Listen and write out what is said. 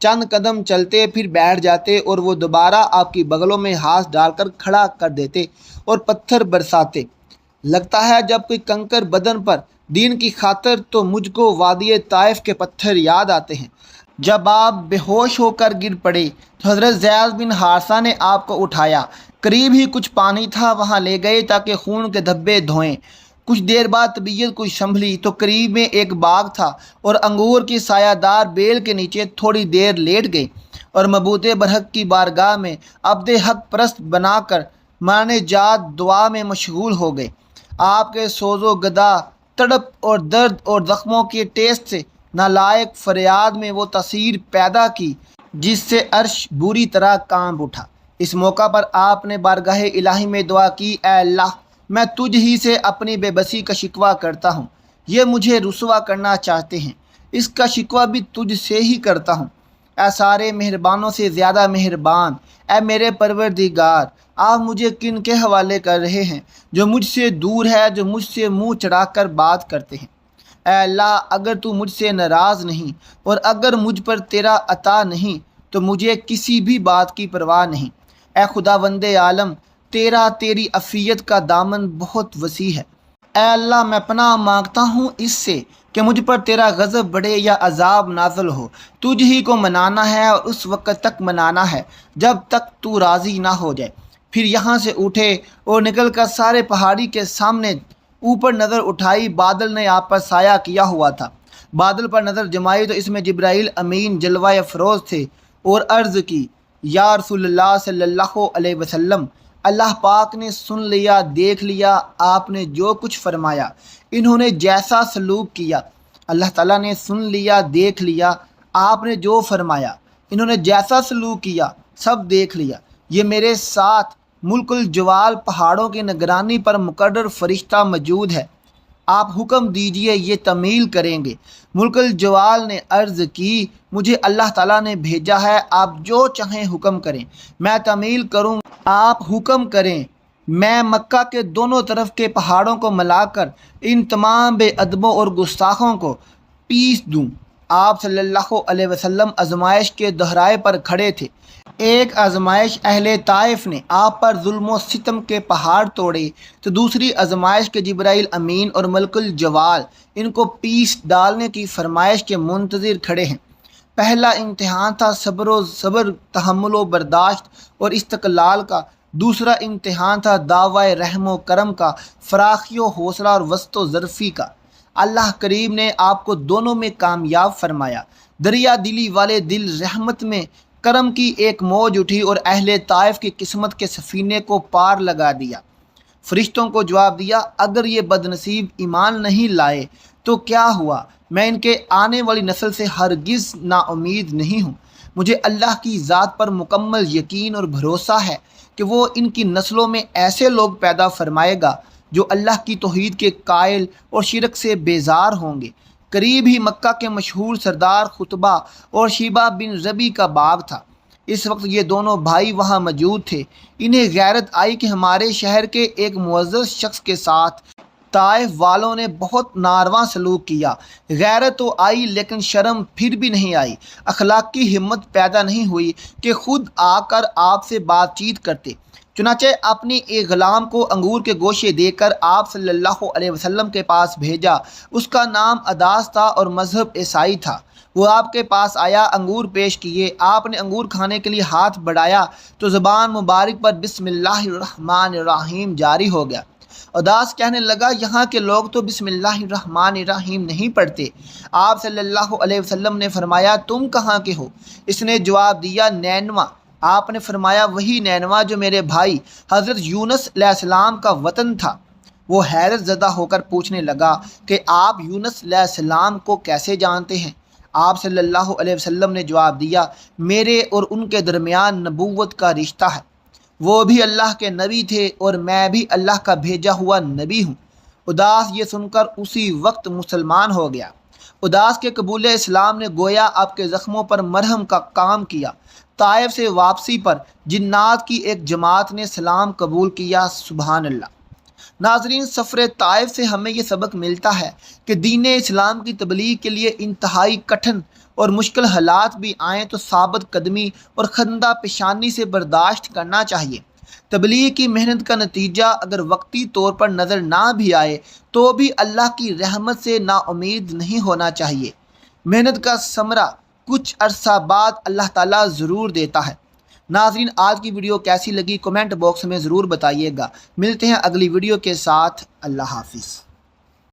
چند قدم چلتے پھر بیٹھ جاتے اور وہ دوبارہ آپ کی بغلوں میں ہاتھ ڈال کر کھڑا کر دیتے اور پتھر برساتے۔ لگتا ہے جب کوئی کنکر بدن پر دین کی خاطر تو مجھ کو وادی طائف کے پتھر یاد آتے ہیں۔ جب آپ بے ہوش ہو کر گر پڑے تو حضرت زید بن حارثہ نے آپ کو اٹھایا، قریب ہی کچھ پانی تھا وہاں لے گئے تاکہ خون کے دھبے دھوئیں۔ کچھ دیر بعد طبیعت کچھ سنبھلی تو قریب میں ایک باغ تھا اور انگور کی سایہ دار بیل کے نیچے تھوڑی دیر لیٹ گئے اور مبعوث برحق کی بارگاہ میں عبد حق پرست بنا کر مانے جات دعا میں مشغول ہو گئے۔ آپ کے سوز و گدا، تڑپ اور درد اور زخموں کے ٹیسٹ سے نالائق فریاد میں وہ تاثیر پیدا کی جس سے عرش بری طرح کانپ اٹھا۔ اس موقع پر آپ نے بارگاہ الہی میں دعا کی، اے اللہ، میں تجھ ہی سے اپنی بے بسی کا شکوہ کرتا ہوں۔ یہ مجھے رسوا کرنا چاہتے ہیں، اس کا شکوہ بھی تجھ سے ہی کرتا ہوں۔ اے سارے مہربانوں سے زیادہ مہربان، اے میرے پروردگار، آپ مجھے کن کے حوالے کر رہے ہیں جو مجھ سے دور ہے، جو مجھ سے منہ چڑھا کر بات کرتے ہیں۔ اے اللہ، اگر تو مجھ سے ناراض نہیں اور اگر مجھ پر تیرا عطا نہیں تو مجھے کسی بھی بات کی پرواہ نہیں۔ اے خداوند عالم، تیری عفیت کا دامن بہت وسیع ہے۔ اے اللہ، میں پناہ مانگتا ہوں اس سے کہ مجھ پر تیرا غضب بڑھے یا عذاب نازل ہو۔ تجھ ہی کو منانا ہے اور اس وقت تک منانا ہے جب تک تو راضی نہ ہو جائے۔ پھر یہاں سے اٹھے اور نکل کر سارے پہاڑی کے سامنے اوپر نظر اٹھائی۔ بادل نے آپ پر سایہ کیا ہوا تھا۔ بادل پر نظر جمائی تو اس میں جبرائیل امین جلوہ افروز تھے اور عرض کی، یا رسول اللہ صلی اللہ علیہ وسلم، اللہ پاک نے سن لیا، دیکھ لیا آپ نے جو کچھ فرمایا، انہوں نے جیسا سلوک کیا۔ اللہ تعالیٰ نے سن لیا، دیکھ لیا آپ نے جو فرمایا، انہوں نے جیسا سلوک کیا، سب دیکھ لیا۔ یہ میرے ساتھ ملک الجوال پہاڑوں کی نگرانی پر مقرر فرشتہ موجود ہے، آپ حکم دیجئے یہ تعمیل کریں گے۔ ملک الجوال نے عرض کی، مجھے اللہ تعالیٰ نے بھیجا ہے، آپ جو چاہیں حکم کریں، میں تعمیل کروں، آپ حکم کریں، میں مکہ کے دونوں طرف کے پہاڑوں کو ملا کر ان تمام بے ادبوں اور گستاخوں کو پیس دوں۔ آپ صلی اللہ علیہ وسلم آزمائش کے دہرائے پر کھڑے تھے۔ ایک آزمائش اہل طائف نے آپ پر ظلم و ستم کے پہاڑ توڑے تو دوسری آزمائش کے جبرائیل امین اور ملک الجوال ان کو پیس ڈالنے کی فرمائش کے منتظر کھڑے ہیں۔ پہلا امتحان تھا صبر، تحمل و برداشت اور استقلال کا، دوسرا امتحان تھا دعوی رحم و کرم کا، فراخی و حوصلہ اور وسط و ظرفی کا۔ اللہ کریم نے آپ کو دونوں میں کامیاب فرمایا۔ دریا دلی والے دل رحمت میں کرم کی ایک موج اٹھی اور اہل طائف کی قسمت کے سفینے کو پار لگا دیا۔ فرشتوں کو جواب دیا، اگر یہ بدنصیب ایمان نہیں لائے تو کیا ہوا، میں ان کے آنے والی نسل سے ہرگز نا امید نہیں ہوں۔ مجھے اللہ کی ذات پر مکمل یقین اور بھروسہ ہے کہ وہ ان کی نسلوں میں ایسے لوگ پیدا فرمائے گا جو اللہ کی توحید کے قائل اور شرک سے بیزار ہوں گے۔ قریب ہی مکہ کے مشہور سردار خطبہ اور شیبہ بن ربی کا باغ تھا۔ اس وقت یہ دونوں بھائی وہاں موجود تھے۔ انہیں غیرت آئی کہ ہمارے شہر کے ایک معزز شخص کے ساتھ طائف والوں نے بہت نارواں سلوک کیا۔ غیرت تو آئی لیکن شرم پھر بھی نہیں آئی، اخلاق کی ہمت پیدا نہیں ہوئی کہ خود آ کر آپ سے بات چیت کرتے۔ چنانچہ اپنے ایک غلام کو انگور کے گوشے دے کر آپ صلی اللہ علیہ وسلم کے پاس بھیجا۔ اس کا نام عداس تھا اور مذہب عیسائی تھا۔ وہ آپ کے پاس آیا، انگور پیش کیے، آپ نے انگور کھانے کے لیے ہاتھ بڑھایا تو زبان مبارک پر بسم اللہ الرحمن الرحیم جاری ہو گیا۔ عداس کہنے لگا، یہاں کے لوگ تو بسم اللہ الرحمن الرحیم نہیں پڑھتے۔ آپ صلی اللہ علیہ وسلم نے فرمایا، تم کہاں کے ہو؟ اس نے جواب دیا، نینوا۔ آپ نے فرمایا، وہی نینوا جو میرے بھائی حضرت یونس علیہ السلام کا وطن تھا۔ وہ حیرت زدہ ہو کر پوچھنے لگا کہ آپ یونس علیہ السلام کو کیسے جانتے ہیں؟ آپ صلی اللہ علیہ وسلم نے جواب دیا، میرے اور ان کے درمیان نبوت کا رشتہ ہے، وہ بھی اللہ کے نبی تھے اور میں بھی اللہ کا بھیجا ہوا نبی ہوں۔ عداس یہ سن کر اسی وقت مسلمان ہو گیا۔ عداس کے قبول اسلام نے گویا آپ کے زخموں پر مرہم کا کام کیا۔ طائف سے واپسی پر جنات کی ایک جماعت نے سلام قبول کیا۔ سبحان اللہ۔ ناظرین، سفر طائف سے ہمیں یہ سبق ملتا ہے کہ دین اسلام کی تبلیغ کے لیے انتہائی کٹھن اور مشکل حالات بھی آئیں تو ثابت قدمی اور خندہ پیشانی سے برداشت کرنا چاہیے۔ تبلیغ کی محنت کا نتیجہ اگر وقتی طور پر نظر نہ بھی آئے تو بھی اللہ کی رحمت سے نا امید نہیں ہونا چاہیے۔ محنت کا ثمرہ کچھ عرصہ بعد اللہ تعالیٰ ضرور دیتا ہے۔ ناظرین، آج کی ویڈیو کیسی لگی کمنٹ باکس میں ضرور بتائیے گا۔ ملتے ہیں اگلی ویڈیو کے ساتھ۔ اللہ حافظ۔